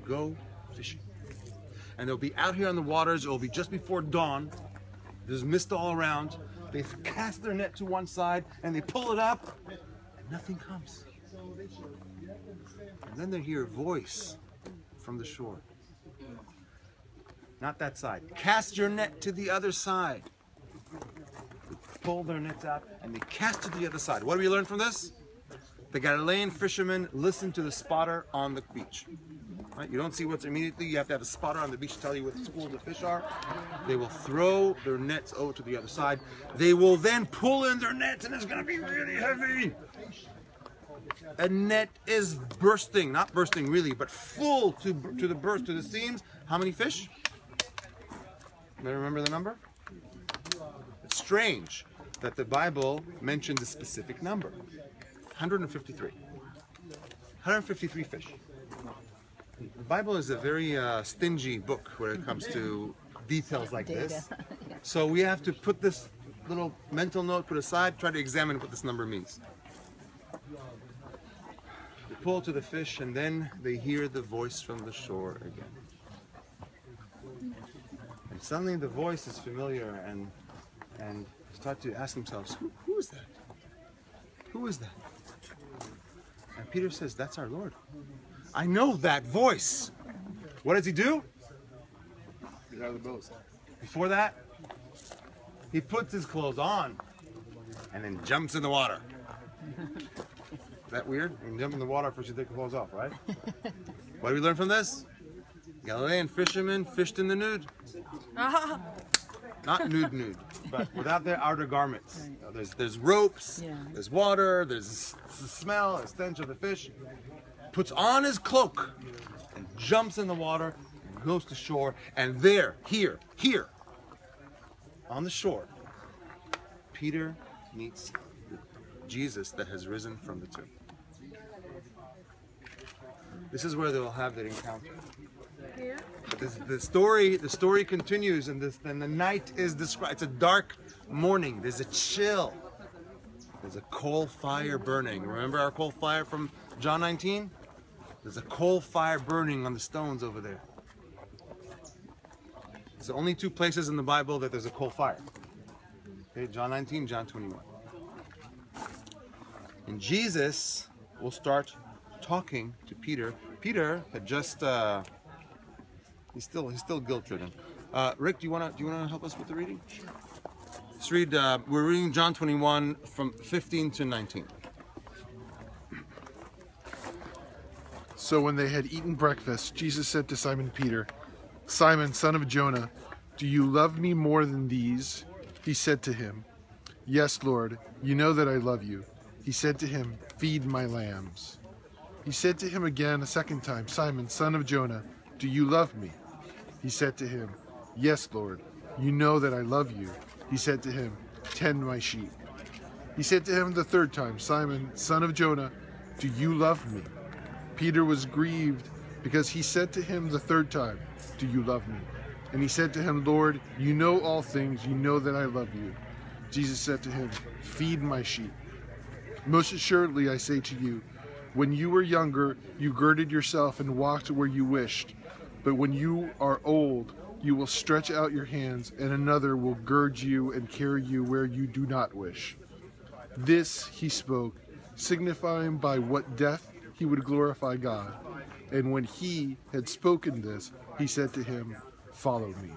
go fishing. And they'll be out here on the waters. It'll be just before dawn. There's mist all around. They cast their net to one side and they pull it up and nothing comes. And then they hear a voice from the shore. Not that side. Cast your net to the other side. They pull their nets out and they cast to the other side. What do we learn from this? The Galilean fishermen listen to the spotter on the beach. Right? You don't see what's immediately. You have to have a spotter on the beach to tell you where the schools of fish are. They will throw their nets over to the other side. They will then pull in their nets and it's going to be really heavy. A net is bursting, not bursting really, but full to the burst, to the seams. How many fish? You remember the number? It's strange that the Bible mentions a specific number. 153. 153 fish. The Bible is a very stingy book when it comes to details like this. So we have to put this little mental note put aside, try to examine what this number means. They pull to the fish and then they hear the voice from the shore again. And suddenly the voice is familiar and start to ask themselves, who is that? Who is that? And Peter says, that's our Lord. I know that voice. What does he do? Get out of the boat. Before that, he puts his clothes on and then jumps in the water. Is that weird? When you jump in the water, first you take the clothes off, right? What do we learn from this? Galilean fishermen fished in the nude. Not nude, but without their outer garments. You know, there's ropes, there's water, there's the smell, the stench of the fish. Puts on his cloak and jumps in the water and goes to shore. And there, here, on the shore, Peter meets Jesus that has risen from the tomb. This is where they'll have their encounter. But the story continues, and the night is described. It's a dark morning. There's a chill. There's a coal fire burning. Remember our coal fire from John 19? There's a coal fire burning on the stones over there. It's the only two places in the Bible that there's a coal fire. Okay, John 19, John 21. And Jesus will start talking to Peter. Peter had just he's still guilt-ridden. Rick, do you want to help us with the reading? Sure. Let's read. We're reading John 21 from 15 to 19. So when they had eaten breakfast, Jesus said to Simon Peter, "Simon, son of Jonah, do you love me more than these?" He said to him, "Yes, Lord, you know that I love you." He said to him, "Feed my lambs." He said to him again a second time, "Simon, son of Jonah, do you love me?" He said to him, "Yes, Lord, you know that I love you." He said to him, "Tend my sheep." He said to him the third time, "Simon, son of Jonah, do you love me?" Peter was grieved because he said to him the third time, "Do you love me?" And he said to him, "Lord, you know all things, you know that I love you." Jesus said to him, "Feed my sheep. Most assuredly I say to you, when you were younger, you girded yourself and walked where you wished. But when you are old, you will stretch out your hands, and another will gird you and carry you where you do not wish." This he spoke, signifying by what death he would glorify God. And when he had spoken this, he said to him, "Follow me."